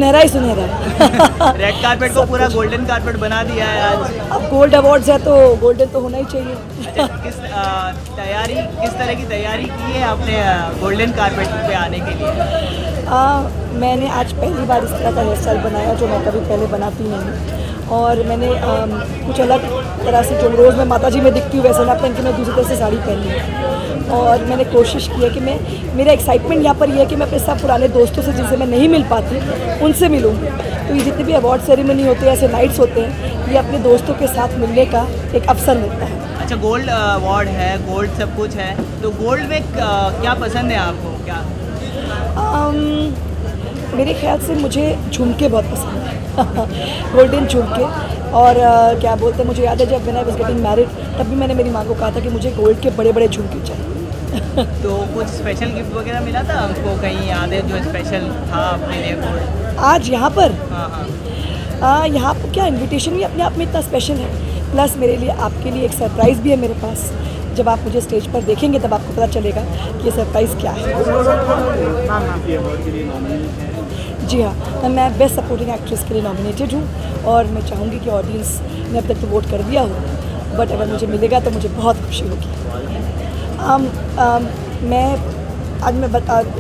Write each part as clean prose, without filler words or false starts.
सुनहरा ही सुनहरा। Red carpet को पूरा गोल्डन कारपेट बना दिया है आज। अब गोल्ड अवार्ड्स है तो गोल्डन तो होना ही चाहिए। अच्छा, किस तरह की तैयारी की है आपने गोल्डन कारपेट पे आने के लिए? मैंने आज पहली बार इस तरह का हेयर स्टाइल बनाया जो मैं कभी पहले बनाती नहीं, और मैंने कुछ अलग तरह से जो रोज़ मैं माता जी में दिखती हूँ वैसे ना पहन के मैं दूसरी तरह से साड़ी पहनी है। और मैंने कोशिश की है कि मेरा एक्साइटमेंट यहाँ पर ये है कि मैं अपने सब पुराने दोस्तों से जिनसे मैं नहीं मिल पाती उनसे मिलूँ। तो ये जितने भी अवार्ड सेरेमनी होते हैं, ऐसे नाइट्स होते हैं, ये अपने दोस्तों के साथ मिलने का एक अवसर मिलता है। अच्छा, गोल्ड अवार्ड है, गोल्ड सब कुछ है, तो गोल्ड में क्या पसंद है आपको? क्या मेरे ख्याल से मुझे झुमके बहुत पसंद है। गोल्डन झुमके। और क्या बोलते हैं, मुझे याद है जब आई वाज गेटिंग मैरिड तब भी मैंने मेरी माँ को कहा था कि मुझे गोल्ड के बड़े बड़े झुमके चाहिए। तो कुछ स्पेशल गिफ्ट वगैरह मिला था हमको? कहीं याद है जो स्पेशल था अपने लिए गोल्ड आज यहाँ पर? हाँ। यहाँ पर क्या इनविटेशन भी अपने आप में इतना स्पेशल है, प्लस मेरे लिए आपके लिए एक सरप्राइज़ भी है मेरे पास। जब आप मुझे स्टेज पर देखेंगे तब आपको पता चलेगा कि ये सरप्राइज़ क्या है। जी हाँ, मैं बेस्ट सपोर्टिंग एक्ट्रेस के लिए नॉमिनेटेड हूँ और मैं चाहूँगी कि ऑडियंस ने अब तक तो वोट कर दिया हो, बट अगर मुझे मिलेगा तो मुझे बहुत खुशी होगी।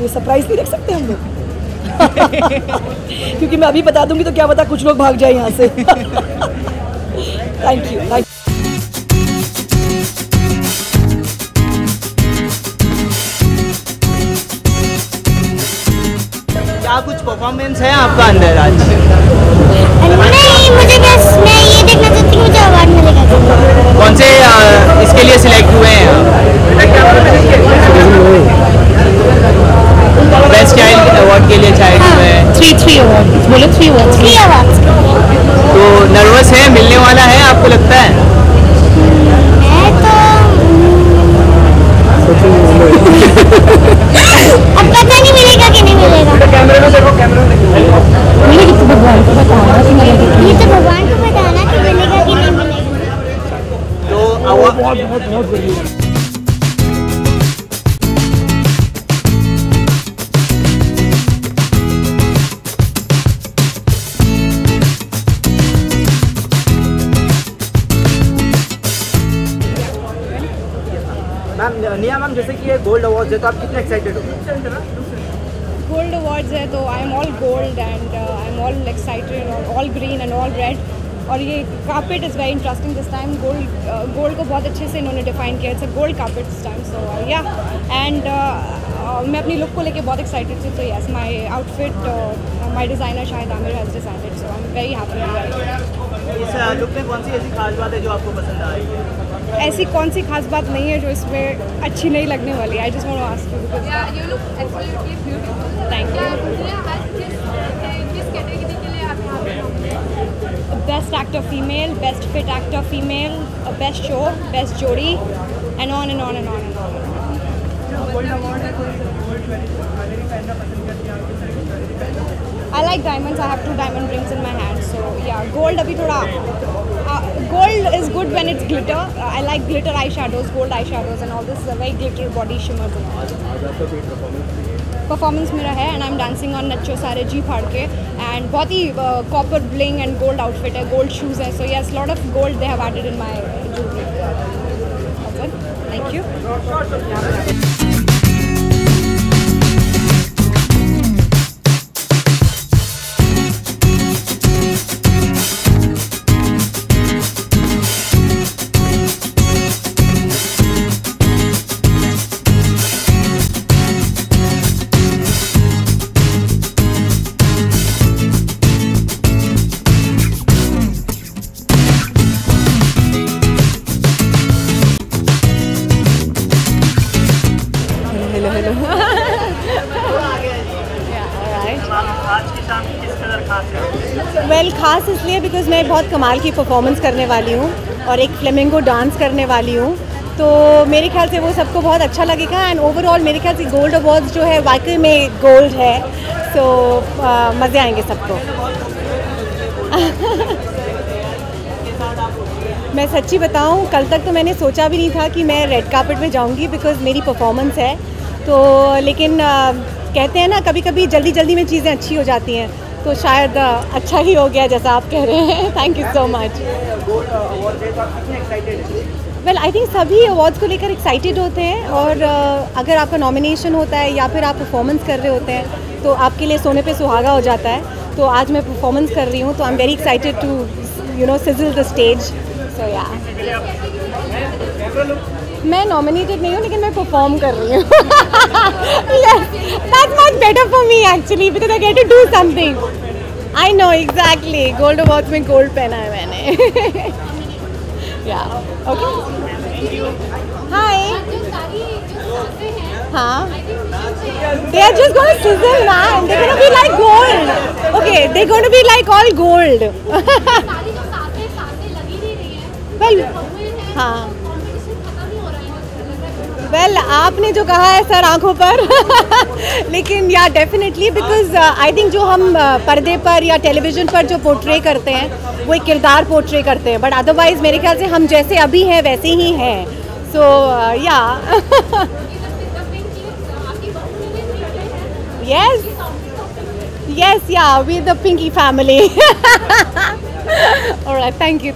ये सरप्राइज़ नहीं रख सकते हम लोग? क्योंकि मैं अभी बता दूँगी तो क्या पता कुछ लोग भाग जाए यहाँ से। Thank you. क्या कुछ परफॉर्मेंस है आपका अंदर आज? नहीं, मुझे बस मैं ये देखना चाहती हूँ मुझे अवार्ड मिलेगा। कौन से इसके लिए सिलेक्ट हुए हैं आप? बेस्ट चाइल्ड अवार्ड के लिए चाइल्ड हुए हैं। 3 अवार्ड बोलो। 3 अवार्ड। तो नर्वस है, मिलने वाला है आपको लगता है? मैं तो अब पता नहीं मिलेगा कि नहीं मिलेगा। कैमरे में देखो, कैमरे में मिलेगी तो भगवान को बताना कि मिलेगा। ये तो भगवान को बताना कि मिलेगा कि नहीं मिलेगा। तो अवार्ड बहुत बड़ी है। मैम, निया मैम, जैसे कि ये गोल्ड अवार्ड है तो आप कितने एक्साइटेड हो? गोल्ड अवार्ड्स है तो I am all gold and I am all excited और all green and all red. और ये carpet is very interesting this time. Gold को बहुत अच्छे से इन्होंने डिफाइन किया। It's a gold carpet this time, so yeah and मैं अपनी लुक को लेके बहुत एक्साइटेड थी। तो yes, my outfit my designer Shahid Aamir has designed, so I am very happy. इस लुक में कौन सी ऐसी खास बात है जो आपको पसंद आ रही है? ऐसी कौन सी खास बात नहीं है जो इसमें अच्छी नहीं लगने वाली। I just want to ask you because you look absolutely beautiful. Thank you. किस कैटेगरी के लिए आप यहाँ पे? Best actor female, best fit actor female, best show, best जोड़ी and on and on and on and on. I like diamonds. I have 2 diamond rings in my hand. So yeah, gold अभी थोड़ा gold is good when it's glitter. I like glitter eyeshadows, gold eyeshadows and all this very glitter body shimmers and all. Performance मेरा है and I'm dancing on नच्चो सारे जी फाड़ के and बहुत ही copper bling and gold outfit है, gold shoes है. So yes, lot of gold they have added in my jewelry. That's it. Thank you. खास इसलिए बिकॉज़ मैं बहुत कमाल की परफॉर्मेंस करने वाली हूँ और एक फ्लेमिंगो डांस करने वाली हूँ, तो मेरे ख्याल से वो सबको बहुत अच्छा लगेगा। एंड ओवरऑल मेरे ख्याल से गोल्ड अवार्ड्स जो है वाकई में गोल्ड है, सो मज़े आएंगे सबको। मैं सच्ची बताऊँ, कल तक तो मैंने सोचा भी नहीं था कि मैं रेड कार्पेट में जाऊँगी बिकॉज़ मेरी परफॉर्मेंस है, तो लेकिन कहते हैं ना कभी कभी जल्दी जल्दी में चीज़ें अच्छी हो जाती हैं, तो शायद अच्छा ही हो गया जैसा आप कह रहे हैं। Thank you so much. Well I think सभी अवार्ड्स को लेकर एक्साइटेड होते हैं, और अगर आपका नॉमिनेशन होता है या फिर आप परफॉर्मेंस कर रहे होते हैं तो आपके लिए सोने पे सुहागा हो जाता है। तो आज मैं परफॉर्मेंस कर रही हूँ, तो I am very excited to sizzle the stage. So yeah मैं नॉमिनेटेड नहीं हूँ, लेकिन मैं परफॉर्म कर रही हूँ। That's much better for me actually, because I get to do something. I know exactly, gold awards में गोल्ड पहना है मैंने। या ओके, हाय। हाँ, they are just going to sizzle, man. They're going to be like gold. Okay, they're going to be like all gold. Well, हाँ. Well आपने जो कहा है सर आंखों पर लेकिन या डेफिनेटली, बिकॉज आई थिंक जो हम पर्दे पर या टेलीविज़न पर जो पोर्ट्रे करते हैं वो एक किरदार पोर्ट्रे करते हैं, बट अदरवाइज़ मेरे ख्याल से हम जैसे अभी हैं वैसे ही हैं। सो या yes yeah, we're the Pinky family. All right, thank you.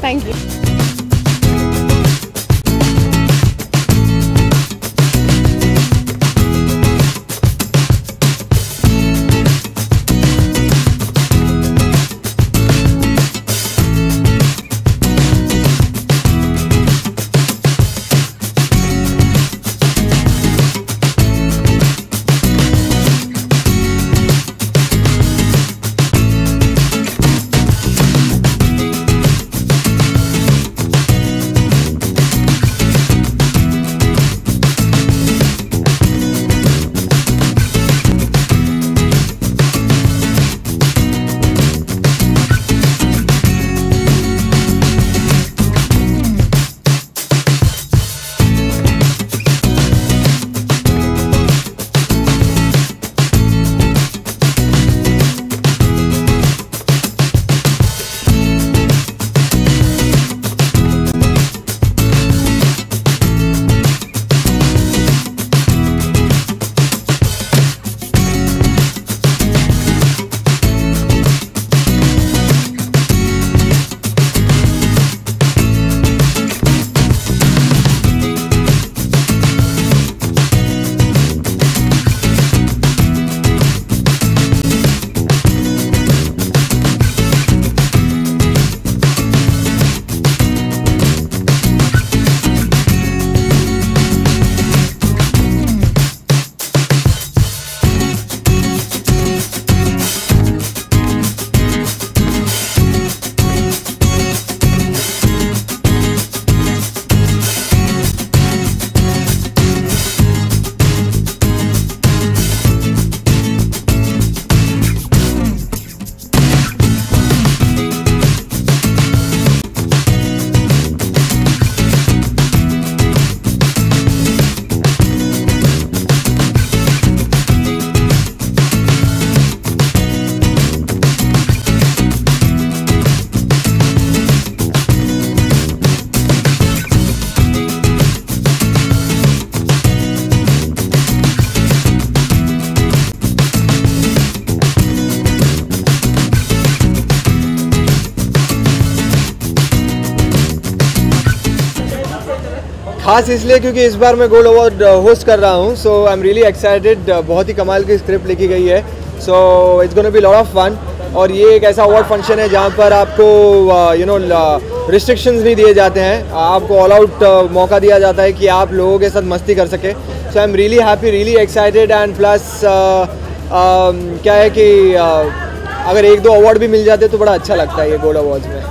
खास इसलिए क्योंकि इस बार मैं गोल्ड अवार्ड होस्ट कर रहा हूँ, so I am really excited. बहुत ही कमाल की स्क्रिप्ट लिखी गई है, so it's gonna be lot of fun. और ये एक ऐसा अवार्ड फंक्शन है जहाँ पर आपको रिस्ट्रिक्शंस नहीं दिए जाते हैं, आपको ऑल आउट मौका दिया जाता है कि आप लोगों के साथ मस्ती कर सके। So I am really happy, really excited, and plus क्या है कि अगर एक दो अवार्ड भी मिल जाते तो बड़ा अच्छा लगता है ये गोल्ड अवार्ड्स में।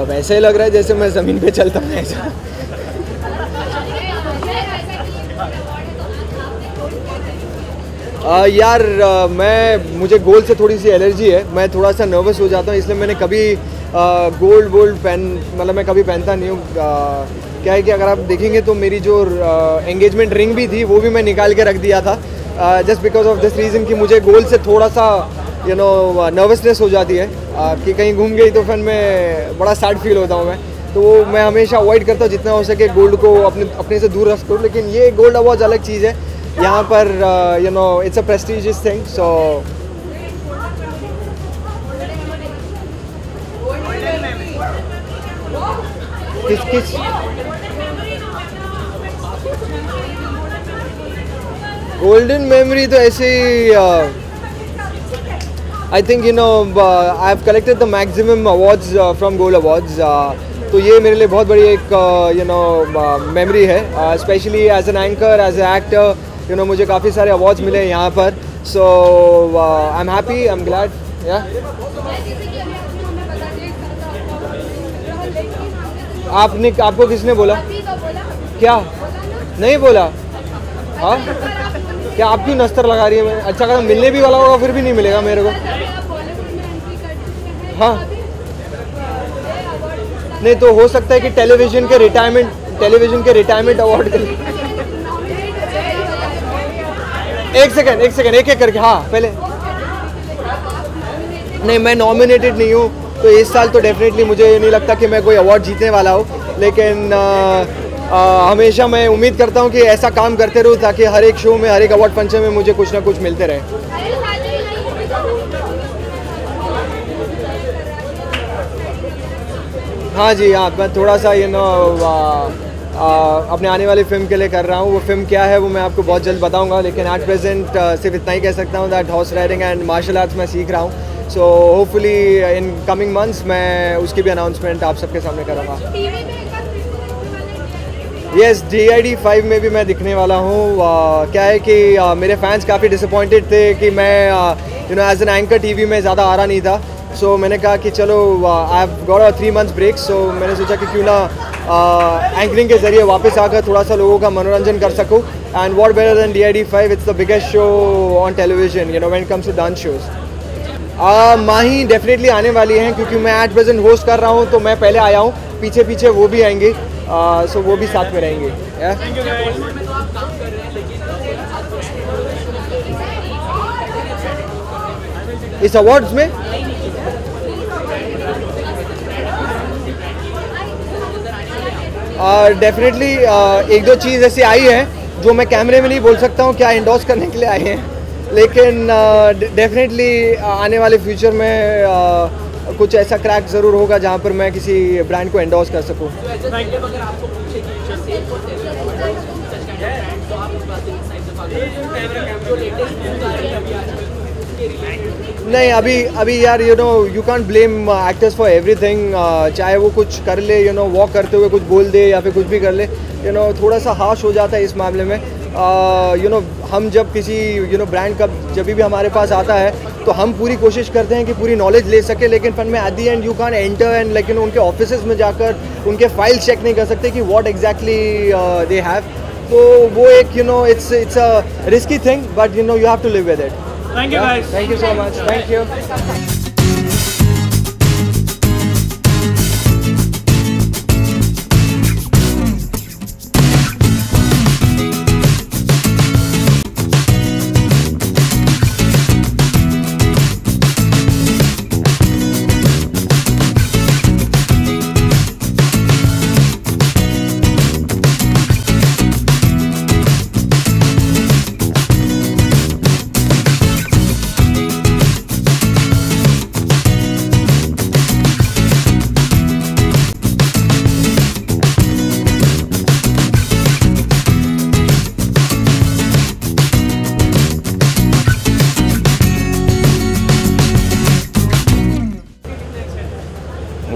वैसे ही लग रहा है जैसे मैं ज़मीन पे चलता हूँ ऐसा। मुझे गोल्ड से थोड़ी सी एलर्जी है, मैं थोड़ा सा नर्वस हो जाता हूँ, इसलिए मैंने कभी गोल्ड मैं कभी पहनता नहीं हूँ। क्या है कि अगर आप देखेंगे तो मेरी जो एंगेजमेंट रिंग भी थी वो भी मैं निकाल के रख दिया था, just because of this reason कि मुझे गोल्ड से थोड़ा सा नर्वसनेस हो जाती है कि कहीं घूम गई तो फिर मैं बड़ा सैड फील होता हूँ मैं, तो वो मैं हमेशा अवॉइड करता हूँ जितना हो सके गोल्ड को अपने से दूर रखता हूँ। लेकिन ये गोल्ड अवार्ड अलग चीज़ है, यहाँ पर you know it's a prestigious thing. So किस गोल्डन मेमोरी तो ऐसे ही I think you know I've collected the maximum awards from Gold Awards. तो ये मेरे लिए बहुत बड़ी एक you know memory है. Especially as an anchor, as an actor, you know मुझे काफ़ी सारे awards मिले हैं यहाँ पर. So I'm happy, I'm glad. Yeah. आपको किसने बोला? क्या? नहीं बोला? हाँ? क्या आप क्यों नस्तर लगा रही है? अच्छा कदम मिलने भी वाला होगा फिर भी नहीं मिलेगा मेरे को. हाँ नहीं तो हो सकता है कि टेलीविजन के रिटायरमेंट अवार्ड के लिए. एक सेकंड एक करके. हाँ पहले नहीं मैं नॉमिनेटेड नहीं हूँ तो इस साल तो डेफिनेटली मुझे नहीं लगता कि मैं कोई अवार्ड जीतने वाला हूँ. लेकिन हमेशा मैं उम्मीद करता हूँ कि ऐसा काम करते रहूँ ताकि हर एक शो में हर एक अवार्ड फंक्शन में मुझे कुछ ना कुछ मिलते रहे. हाँ जी हाँ मैं थोड़ा सा यू नो अपने आने वाली फिल्म के लिए कर रहा हूँ. वो फिल्म क्या है वो मैं आपको बहुत जल्द बताऊँगा. लेकिन एट प्रेजेंट सिर्फ इतना ही कह सकता हूँ that horse riding and martial arts मैं सीख रहा हूँ. So hopefully in coming months मैं उसकी भी अनाउंसमेंट आप सबके सामने करूँगा. यस DID 5 में भी मैं दिखने वाला हूँ. क्या है कि मेरे फैंस काफ़ी डिसअपॉइंटेड थे कि मैं you know as an anchor TV में ज़्यादा आ रहा नहीं था. सो मैंने कहा कि चलो I have got a 3 months break. So मैंने सोचा कि क्यों ना एंकरिंग के ज़रिए वापस आकर थोड़ा सा लोगों का मनोरंजन कर सकूँ. And what better than DID 5. It's the biggest show on television you know when it comes to dance shows. Mahi definitely आने वाली हैं क्योंकि मैं एट प्रेजेंट होस्ट कर रहा हूँ तो मैं पहले आया हूँ. पीछे वो भी आएंगे. सो वो भी साथ में रहेंगे. इस अवार्ड्स में डेफिनेटली एक दो चीज़ ऐसी आई है जो मैं कैमरे में नहीं बोल सकता हूँ क्या एंडोर्स करने के लिए आए हैं. लेकिन डेफिनेटली आने वाले फ्यूचर में कुछ ऐसा क्रैक ज़रूर होगा जहाँ पर मैं किसी ब्रांड को एंडोर्स कर सकूँ. नहीं अभी यार you know you can't blame actors for everything. चाहे वो कुछ कर ले यू नो वॉक करते हुए कुछ बोल दे या फिर कुछ भी कर ले यू नो थोड़ा सा हार्श हो जाता है इस मामले में. यू नो हम जब किसी यू नो ब्रांड का जब भी हमारे पास आता है तो हम पूरी कोशिश करते हैं कि पूरी नॉलेज ले सके. लेकिन फन में at the and you can't enter and like you know उनके ऑफिसेज में जाकर उनके फाइल चेक नहीं कर सकते कि व्हाट एग्जैक्टली दे हैव. तो वो एक you know it's a risky thing but you know you have to live with it. Thank you guys. Thank you so much. Thank you.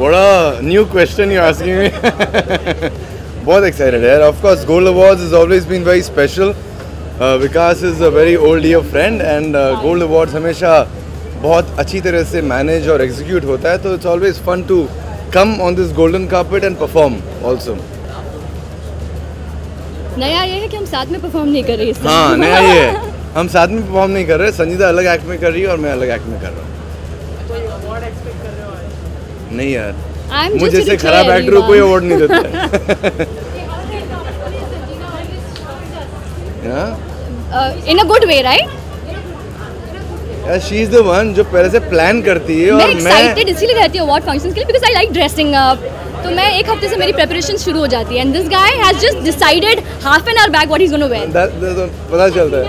What a new question you're asking me. बहुत excited है. Of course, Gold Awards has always been very special. Vikas is a very old dear friend and Gold Awards हमेशा बहुत अच्छी तरह से manage और execute होता है. तो it's always fun to come on this golden carpet and perform also. नया ये है कि हम साथ में परफॉर्म नहीं कर रहे हैं. हाँ नया ये है हम साथ में परफॉर्म नहीं कर रहे. संजीदा अलग एक्ट में कर रही है और मैं अलग एक्ट में कर रहा हूँ. नहीं यार मुझे से खराब एक्टर को कोई अवार्ड नहीं देता है. In a good way right. She is the one जो पहले से प्लान करती है. और मैं एक्साइटेड इसलिए रहती हूँ अवार्ड फंक्शंस के लिए because I like dressing up तो मैं एक हफ्ते से मेरी प्रिपरेशन शुरू हो जाती है and this guy has just decided half an hour back what he is gonna wear. पता चलता है।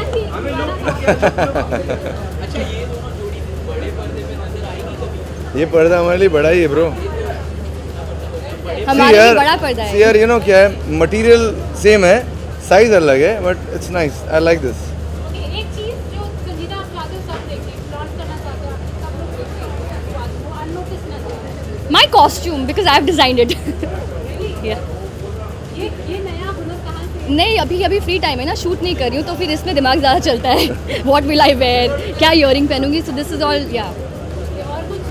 ये पर्दा हमारे लिए बड़ा ही है ब्रो। हमारे लिए बड़ा पर्दा है। यार यू नो क्या है, मटेरियल सेम है, साइज अलग है, but it's nice, I like this. एक चीज जो संजीदा आप चाहते हो सब देखें, फ्लॉन्ट करना चाहते हो सब लोग देखें, वो अननोटिस ना जाए। My costume because I have designed it. ये नया हुनर कहाँ से? नहीं, अभी फ्री टाइम है ना, शूट नहीं कर रही हूँ तो फिर इसमें दिमाग ज़्यादा चलता है। व्हाट विल आई वेयर, क्या ईयरिंग पहनूंगी, so this is all yeah. और कुछ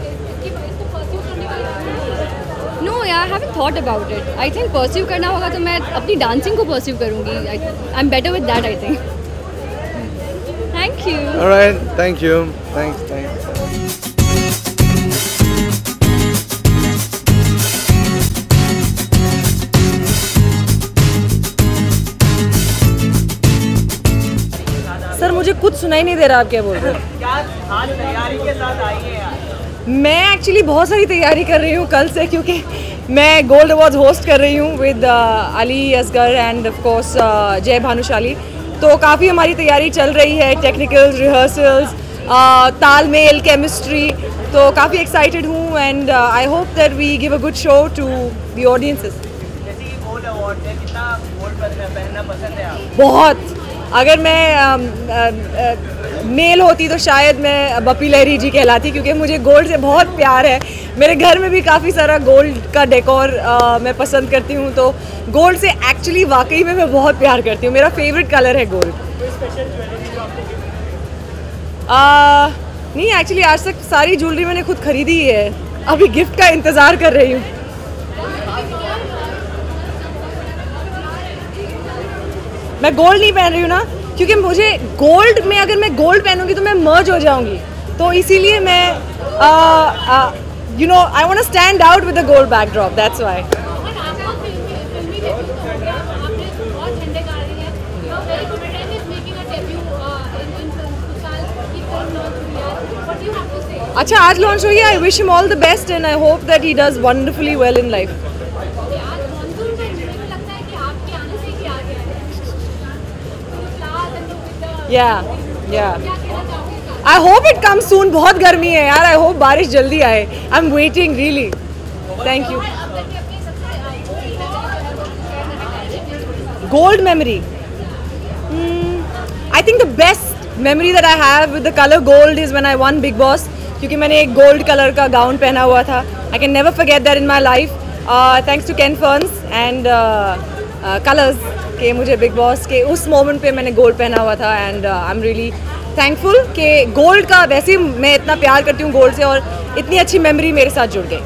इसको परस्यू करने वाली no I haven't thought about it. I think pursue करना होगा तो मैं अपनी डांसिंग को परस्यू करूँगी। I am better with that I think. Thank you. Alright, thank you, thanks. Sir मुझे कुछ सुनाई नहीं दे रहा, आप क्या बोल रहे हो? क्या खास तैयारी के साथ आई है यार? मैं एक्चुअली बहुत सारी तैयारी कर रही हूँ कल से, क्योंकि मैं गोल्ड अवार्ड्स होस्ट कर रही हूँ with Ali Asgar and of course Jay Bhanushali. तो काफ़ी हमारी तैयारी चल रही है, टेक्निकल रिहर्सल्स, तालमेल, केमिस्ट्री, तो काफ़ी एक्साइटेड हूँ and I hope that we give a good show to the audiences. जैसे कि गोल्ड अवार्ड है, कितना गोल्ड पहनना पसंद है आप? बहुत। अगर मैं मेल होती तो शायद मैं बप्पी लहरी जी कहलाती, क्योंकि मुझे गोल्ड से बहुत प्यार है। मेरे घर में भी काफ़ी सारा गोल्ड का डेकोर मैं पसंद करती हूँ, तो गोल्ड से एक्चुअली वाकई में मैं बहुत प्यार करती हूँ। मेरा फेवरेट कलर है गोल्ड। नहीं, एक्चुअली आज तक सारी ज्वेलरी मैंने खुद खरीदी ही है, अभी गिफ्ट का इंतज़ार कर रही हूँ। मैं गोल्ड नहीं पहन रही हूँ ना, क्योंकि मुझे गोल्ड में, अगर मैं गोल्ड पहनूंगी तो मैं मर्ज हो जाऊंगी, तो इसीलिए मैं you know I want to stand out with the gold backdrop, that's why. और आपको फिल्मी डेब्यू हो गया, आपने बहुत झंडे गाड़ दिए हैं। You are very confident is making a debut in film. साल की फिल्म लॉन्च हुई है, what do you have to say? अच्छा, आज लॉन्च हुई है। I wish him all the best and I hope that he does wonderfully well in life. आज monsoon में मुझे लगता है कि आपके आने से ही आ गया है। या आई होप इट कम सून। बहुत गर्मी है यार, आई होप बारिश जल्दी आए। I am waiting really. Thank you. Gold memory, I think the best memory that I have with the colour gold is when I one big boss, क्योंकि मैंने एक गोल्ड कलर का गाउन पहना हुआ था। I can never forget that in my life, thanks to Ken Ferns and Colors के मुझे big boss के उस मोमेंट पे मैंने गोल्ड पहना हुआ था and I am really thankful कि गोल्ड का, वैसे ही मैं इतना प्यार करती हूँ गोल्ड से, और इतनी अच्छी मेमोरी मेरे साथ जुड़ गई।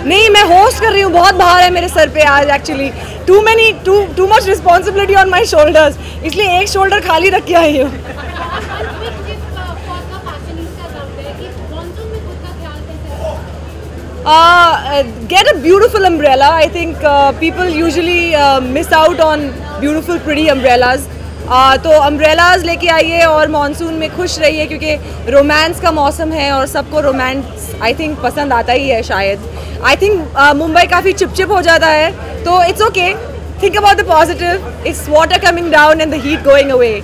नहीं, मैं होस्ट कर रही हूँ, बहुत भार है मेरे सर पे आज actually. Too much responsibility on my shoulders, इसलिए एक शोल्डर खाली रख के आई हूँ। Get a beautiful umbrella. I think people usually miss out on beautiful, pretty umbrellas. तो umbrellas लेके आइए और मानसून में खुश रहिए, क्योंकि रोमांस का मौसम है और सबको रोमांस आई थिंक पसंद आता ही है शायद। आई थिंक मुंबई काफ़ी चिपचिप हो जाता है, तो it's okay, think about the positive, it's water coming down and the heat going away.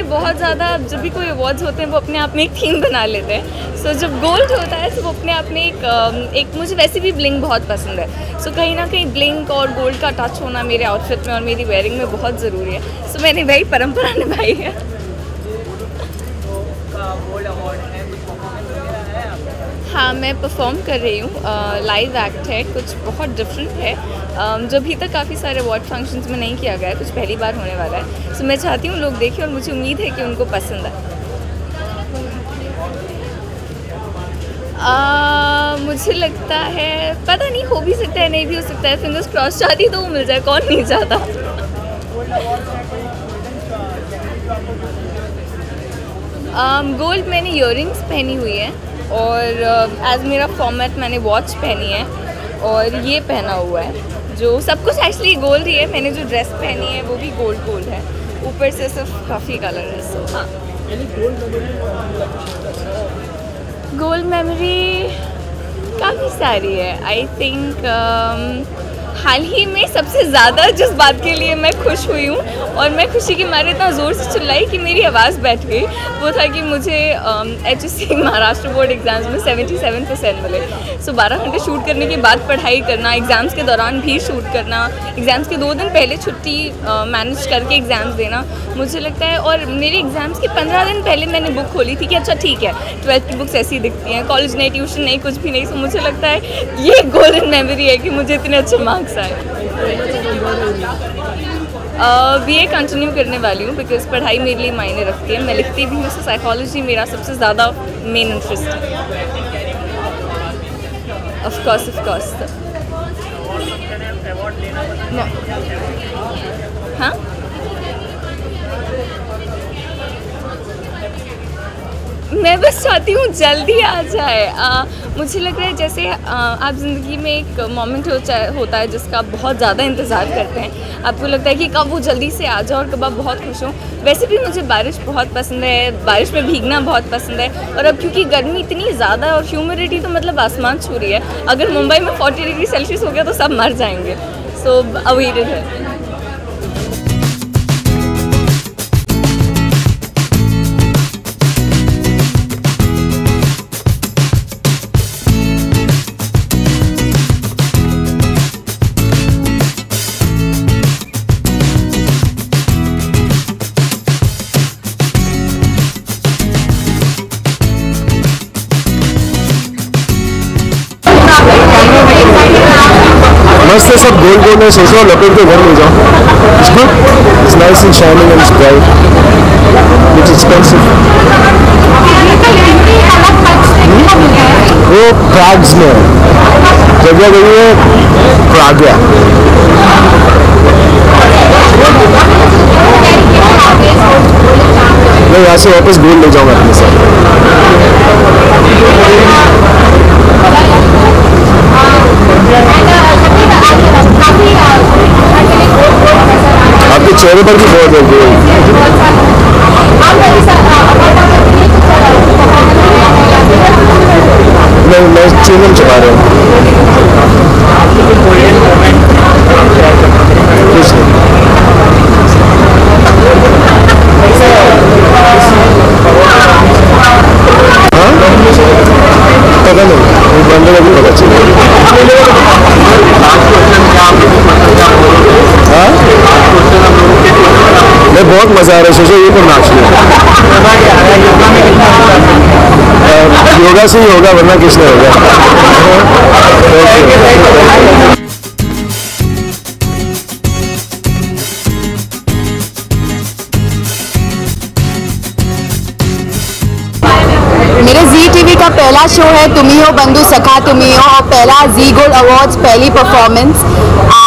बहुत ज़्यादा, जब भी कोई अवार्ड्स होते हैं वो अपने आप में एक थीम बना लेते हैं। सो जब गोल्ड होता है तो वो अपने आप में एक मुझे वैसे भी ब्लिंग बहुत पसंद है। सो कहीं ना कहीं ब्लिंग और गोल्ड का टच होना मेरे आउटफिट में और मेरी वेयरिंग में बहुत ज़रूरी है। सो मैंने वही परंपरा निभाई है। हाँ, मैं परफॉर्म कर रही हूँ, लाइव एक्ट है, कुछ बहुत डिफरेंट है जो अभी तक काफ़ी सारे अवार्ड फंक्शंस में नहीं किया गया है, कुछ पहली बार होने वाला है। सो मैं चाहती हूँ लोग देखें और मुझे उम्मीद है कि उनको पसंद आए। मुझे लगता है पता नहीं, हो भी सकता है नहीं भी हो सकता है, फिंगर्स क्रॉस। चाहती तो वो मिल जाए, कौन नहीं चाहता। गोल्ड मैंने ईयरिंग्स पहनी हुई है और एज मेरा फॉर्मेट मैंने वॉच पहनी है और ये पहना हुआ है जो सब कुछ एक्चुअली गोल्ड ही है। मैंने जो ड्रेस पहनी है वो भी गोल्ड है, ऊपर से सिर्फ काफ़ी कलर है। सो हाँ, गोल्ड मेमोरी काफ़ी सारी है। आई थिंक हाल ही में सबसे ज़्यादा जिस बात के लिए मैं खुश हुई हूँ और मैं खुशी के मारे इतना ज़ोर से चिल्लाई कि मेरी आवाज़ बैठ गई, वो था कि मुझे HSC महाराष्ट्र बोर्ड एग्ज़ाम्स में 77% मिले। सो 12 घंटे शूट करने के बाद पढ़ाई करना, एग्ज़ाम्स के दौरान भी शूट करना, एग्ज़ाम्स के 2 दिन पहले छुट्टी मैनेज करके एग्ज़ाम्स देना, मुझे लगता है। और मेरे एग्ज़ाम्स के 15 दिन पहले मैंने बुक खोली थी कि अच्छा ठीक है 12th की बुक्स ऐसी दिखती हैं, कॉलेज नहीं, ट्यूशन नहीं, कुछ भी नहीं। सो मुझे लगता है ये गोल्डन मेमोरी है कि मुझे इतने अच्छे मार्क्स आए। BA कंटिन्यू करने वाली हूँ बिकॉज पढ़ाई मेरे लिए मायने रखती है। मैं लिखती भी हूँ, so साइकोलॉजी मेरा सबसे ज़्यादा मेन इंटरेस्ट है। Of course. हाँ, मैं बस चाहती हूँ जल्दी आ जाए। मुझे लग रहा है जैसे आप ज़िंदगी में एक मोमेंट होता है जिसका आप बहुत ज़्यादा इंतज़ार करते हैं। आपको लगता है कि कब वो जल्दी से आ जाए और कब आप बहुत खुश हों। वैसे भी मुझे बारिश बहुत पसंद है, बारिश में भीगना बहुत पसंद है। और अब क्योंकि गर्मी इतनी ज़्यादा है और ह्यूमिडिटी तो मतलब आसमान छू रही है, अगर मुंबई में 40 डिग्री सेल्सियस हो गया तो सब मर जाएंगे। सो अवेटेड है। मस्त है, सब गोल्ड है। सोचो लपेट के घर ले जाओ। It's good, it's nice and shining and it's bright, it's expensive. वो प्राग्स में जगह गई है, प्राग्या। मैं यहाँ से वापस गोल्ड ले जाऊँगा अपने साथ। आपके चेहरे पर भी बहुत है मैं चुनम चला रहा हूँ। पता नहीं, वो बंदे को भी पता चलेगा। मैं बहुत मजा आ रहा है। सोचो ये पर नाच लिया। योगा से ही होगा, वरना किसने होगा। मेरे जी टीवी का पहला शो है तुम ही हो बंधु सखा तुम ही हो, और पहला जी गोल्ड अवार्ड्स पहली परफॉर्मेंस।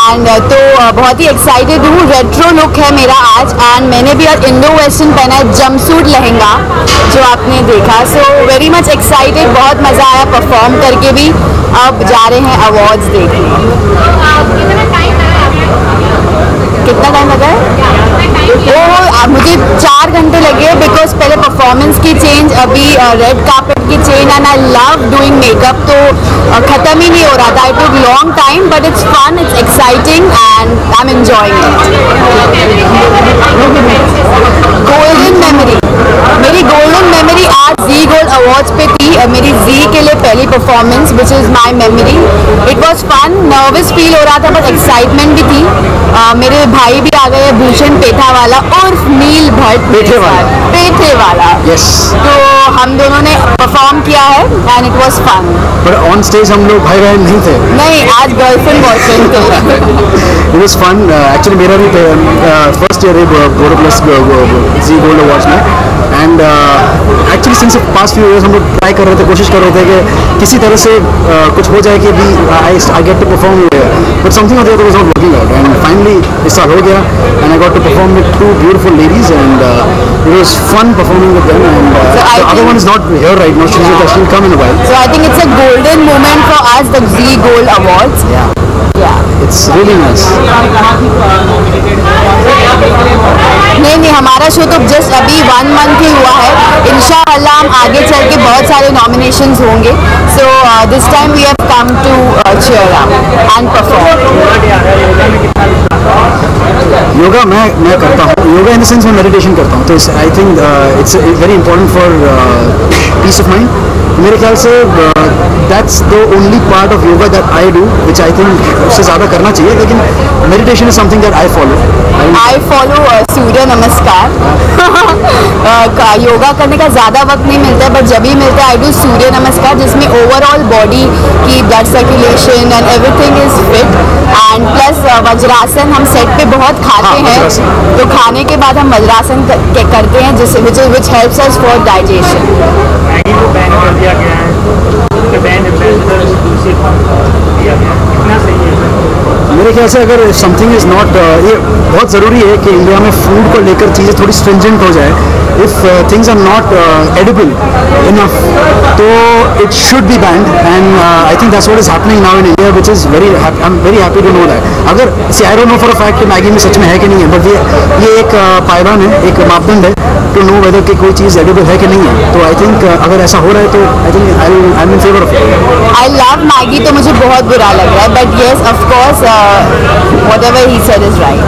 एंड तो बहुत ही एक्साइटेड हूँ। रेट्रो लुक है मेरा आज, एंड मैंने भी आज इंडो वेस्टर्न पहना है, जंपसूट लहंगा जो आपने देखा। सो वेरी मच एक्साइटेड, बहुत मज़ा आया परफॉर्म करके भी। अब जा रहे हैं अवार्ड्स देखने। कितना टाइम लगा है? वो मुझे 4 घंटे लगे बिकॉज पहले परफॉर्मेंस की चेंज, अभी रेड कार्पेट की change, and I love doing makeup, तो ख़त्म ही नहीं हो रहा था। I took long time but it's fun, it's exciting and I am enjoying it. Golden memory, मेरी गोल्डन मेमोरी आज जी गोल्ड अवार्ड्स पे थी। मेरी जी के लिए पहली performance which is my memory. It was fun, nervous feel हो रहा था बट एक्साइटमेंट भी थी। मेरे भाई भी आ गए, भूषण पेठा वाला और नील भट्ट पेठे वाला। यस, तो हम दोनों ने परफॉर्म किया है एंड इट वॉज फन। पर ऑन स्टेज हम लोग भाई बहन नहीं थे। नहीं, आज गर्लफ्रेंड बॉयफ्रेंड थे। It was fun. एक्चुअली मेरा भी फर्स्ट ईयर है gold plus Zee gold awards में, and actually since past few years हम लोग ट्राई कर रहे थे, कोशिश कर रहे थे कि किसी तरह से कुछ हो जाए कि भी I get to perform, but something of the other was not working out and finally इस साल हो गया and I got to perform with 2 beautiful ladies and it was fun performing with them and the other one is not here right now, she will come in a while. So I think it's a golden moment for us, the Zee Gold Awards. Yeah. It's really nice. नहीं, हमारा show तो just अभी 1 month ही हुआ है. इंशाअल्लाह हम आगे चल के बहुत सारे नॉमिनेशंस होंगे. So this time we have come to cheer up and perform. Yoga मैं करता हूँ. योगा इन द सेंस मैं मेडिटेशन करता हूँ, तो I think it's very important for peace of mind. मेरे ख्याल से that's the only part of yoga that I do which I think उससे ज़्यादा करना चाहिए. लेकिन meditation is something that I follow Surya Namaskar. Yoga करने का ज़्यादा वक्त नहीं मिलता है, बट जब भी मिलता है आई डू सूर्य नमस्कार, जिसमें ओवरऑल बॉडी की blood circulation and everything is fit. And plus vajrasana हम सेट पे बहुत खाते हैं, तो खाने के बाद हम वज्रासन करते हैं जिससे which helps us for digestion. मेरे ख्याल से अगर समथिंग इज़ नॉट, ये बहुत ज़रूरी है कि इंडिया में फूड को लेकर चीज़ें थोड़ी स्ट्रिंजेंट हो जाए. If things are not edible enough तो it should be banned and I think that's what is happening now in India which is very I am very happy to know that. अगर see I don't know for a fact कि Maggi में सच में है कि नहीं है, but ये एक पायदान है, एक मापदंड है टू नो वेदर कि कोई चीज़ एडिबल है कि नहीं है. तो आई थिंक अगर ऐसा हो रहा है तो I think I am in favour of it. I love Maggi, तो मुझे बहुत बुरा लग रहा है, but yes of course whatever he said is right.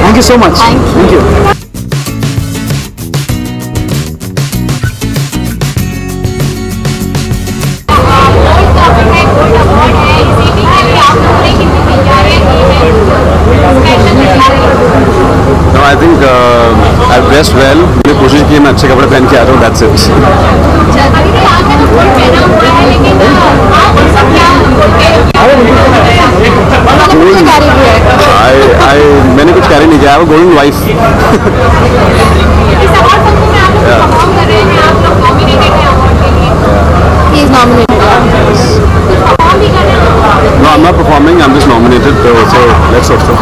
Thank you so much. Thank you. No, I think I've dressed well. मैंने कोशिश की मैं अच्छे कपड़े पहन के आ रहा हूँ. That's it. मैंने कुछ कैरी नहीं किया. I have a golden wife. He is nominated. No, I'm not performing. I'm just nominated. So let's hope so.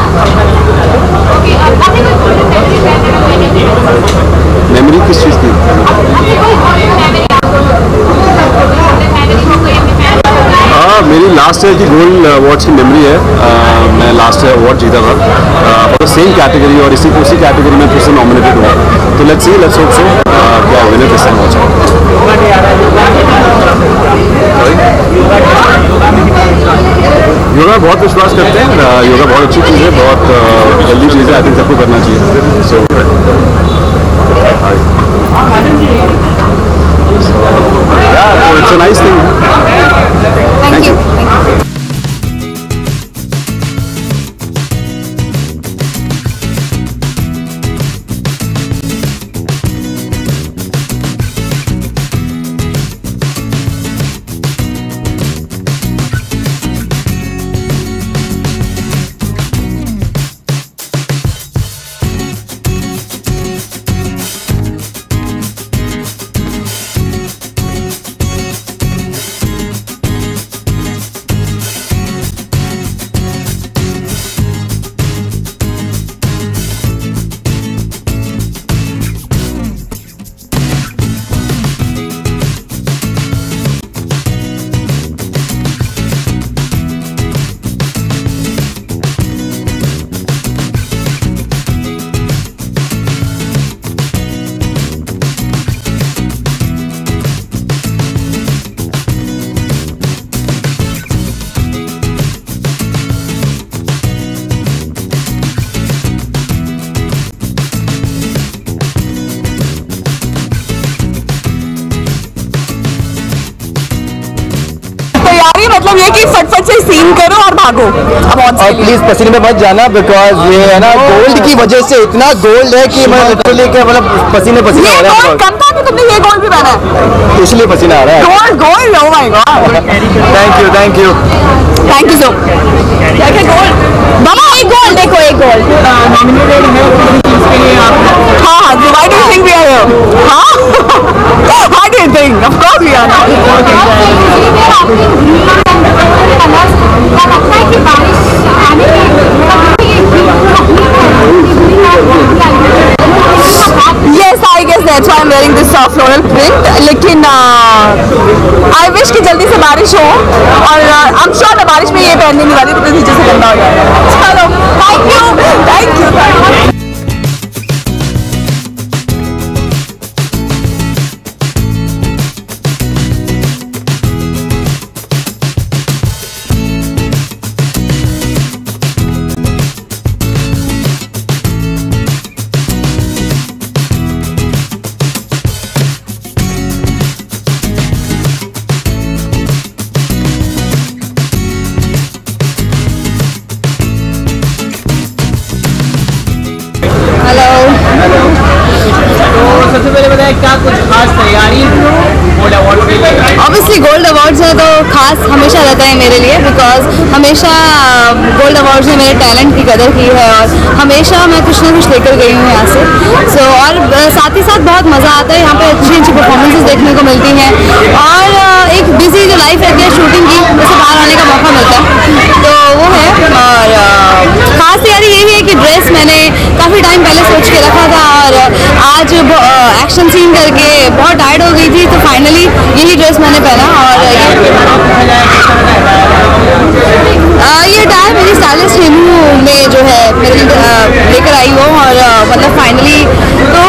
Memory किस चीज़ की? मेरी लास्ट ईयर की गोल्ड अवार्ड्स की मेमोरी है. मैं लास्ट ईयर अवार्ड जीता था और सेम कैटेगरी और उसी कैटेगरी में फिर से नॉमिनेटेड हुआ. तो let's see, let's hope so क्या winner this time also. Yoga बहुत विश्वास करते हैं. योगा बहुत अच्छी चीज़ है, बहुत हेल्दी चीज़ है. आई थिंक सबको करना चाहिए. So it's a nice thing. Thank you. मतलब ये कि फटफट से सीन करो और भागो. और प्लीज पसीने में मत जाना, बिकॉज ये है ना गोल्ड की वजह से इतना गोल्ड है कि मैं लिटरली के मतलब पसीने हो रहा है. कम था कि तुमने ये गोल्ड भी पहना है, इसलिए पसीना आ रहा है. Gold oh my God. Thank you so. क्या गोल्ड बाबा, एक गोल्ड देखो, एक गोल्ड इसके लिए आप हाँ, why do you think we are here? हाँ? How do you think? Of course we are. Yes, I guess that's why I'm wearing this soft floral print. लेकिन I wish कि जल्दी से बारिश हो और I'm sure मैं बारिश में ये पहनने नहीं वाली, तो नीचे से गंदा हो जाएगा. चलो, thank you. सबसे पहले बताएं क्या कुछ खास तैयारी गोल्ड अवार्ड के लिए? ऑब्वियसली गोल्ड अवार्ड्स है तो खास हमेशा रहता है मेरे लिए, बिकॉज हमेशा गोल्ड अवार्ड्स में मेरे टैलेंट की कदर की है और हमेशा मैं कुछ ना कुछ लेकर गई हूँ यहाँ से. सो और साथ ही साथ बहुत मज़ा आता है, यहाँ पे अच्छी अच्छी परफॉर्मेंसेस देखने को मिलती हैं और एक बिजी जो लाइफ रहती है शूटिंग की, उससे बाहर आने का मौका मिलता है, तो वो है. और खास तैयारी यही है कि ड्रेस मैंने काफ़ी टाइम पहले सोच के रखा था और आज एक्शन सीन करके बहुत टायर्ड हो गई थी, तो फाइनली यही ड्रेस मैंने पहना. और ये टायर मेरी स्टाइलिस्ट हेमू में जो है मेरे लेकर आई वो, और मतलब फाइनली तो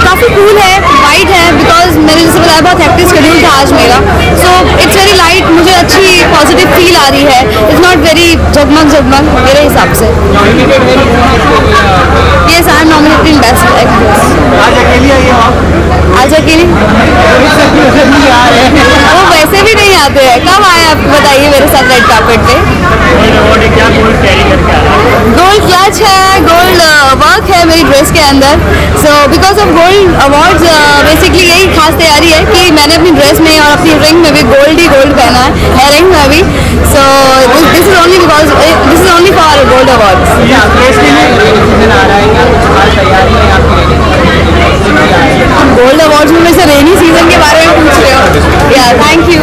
काफ़ी कूल है, वाइट है, बिकॉज मैंने जैसे बताया बहुत हेक्टिक शेड्यूल था आज मेरा, सो इट्स वेरी लाइट, मुझे अच्छी पॉजिटिव फील आ रही है. इट्स नॉट वेरी जगमग मेरे हिसाब से. Yes, I am nominated in Best Actress. आज अकेली आई हो आप? आज अकेली? वो वैसे भी नहीं आते हैं. कब आए आप बताइए मेरे साथ रेड कार्पेट पे? गोल्ड क्लच है, गोल्ड वर्क है मेरी ड्रेस के अंदर. So because of gold awards basically यही खास तैयारी है कि मैंने अपनी ड्रेस में और अपनी रिंग में भी गोल्ड ही गोल्ड पहना है, हेयर रिंग में भी. सो this is only because this is only for gold awards. Gold awards में से रेनी सीजन के बारे में पूछ रहे हो? या thank you.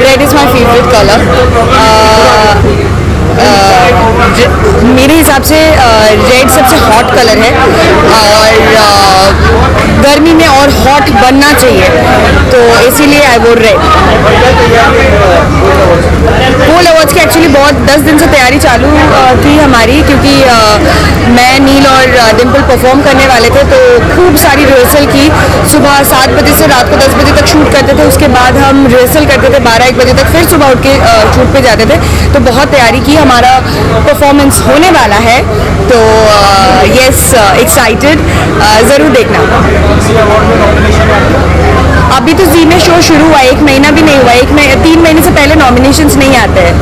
Red is my favorite color. मेरे हिसाब से रेड सबसे हॉट कलर है और गर्मी में और हॉट बनना चाहिए, तो इसीलिए आई वोर रेड. गोल्ड अवार्ड्स की एक्चुअली बहुत 10 दिन से तैयारी चालू थी हमारी, क्योंकि मैं नील और डिम्पल परफॉर्म करने वाले थे, तो खूब सारी रिहर्सल की. सुबह 7 बजे से रात को 10 बजे तक शूट करते थे, उसके बाद हम रिहर्सल करते थे 12-1 बजे तक, फिर सुबह उठ के शूट पे जाते थे. तो बहुत तैयारी की, हमारा परफॉर्मेंस होने वाला है, तो यस एक्साइटेड, ज़रूर देखना. अभी तो जी में शो शुरू हुआ, 1 महीना भी नहीं हुआ, 3 महीने से पहले नॉमिनेशंस नहीं आते हैं.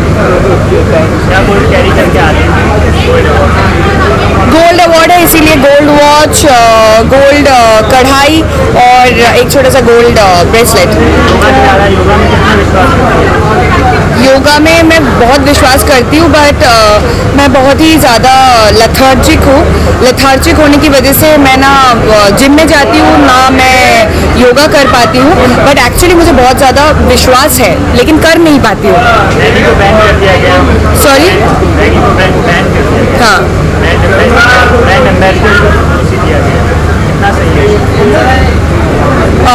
गोल्ड अवार्ड है इसीलिए गोल्ड वॉच, गोल्ड कढ़ाई और एक छोटा सा गोल्ड ब्रेसलेट. योगा में मैं बहुत विश्वास करती हूँ, बट मैं बहुत ही ज़्यादा लेथार्जिक हूँ. लेथार्जिक होने की वजह से मैं ना जिम में जाती हूँ ना मैं योगा कर पाती हूँ, बट एक्चुअली मुझे बहुत ज़्यादा विश्वास है, लेकिन कर नहीं पाती हूँ. सॉरी? हाँ.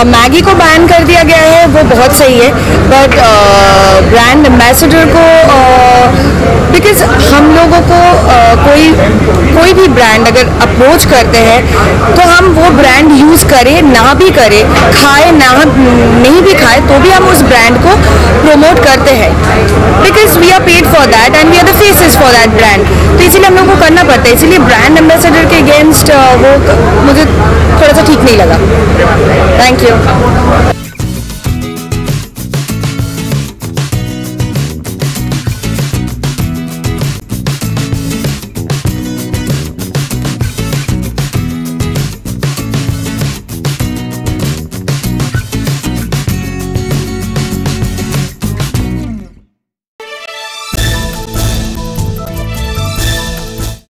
मैगी को बैन कर दिया गया है वो बहुत सही है, बट ब्रांड एम्बेसडर को बिकॉज हम लोगों को कोई भी ब्रांड अगर अप्रोच करते हैं तो हम वो ब्रांड यूज़ करें ना भी करें, खाए ना नहीं भी खाए तो भी हम उस ब्रांड को प्रमोट करते हैं, because we are paid for that and we are the faces for that brand. तो इसीलिए हम लोग को करना पड़ता है, इसीलिए ब्रांड एम्बेसडर के अगेंस्ट वो मुझे थोड़ा सा ठीक नहीं लगा। Thank you.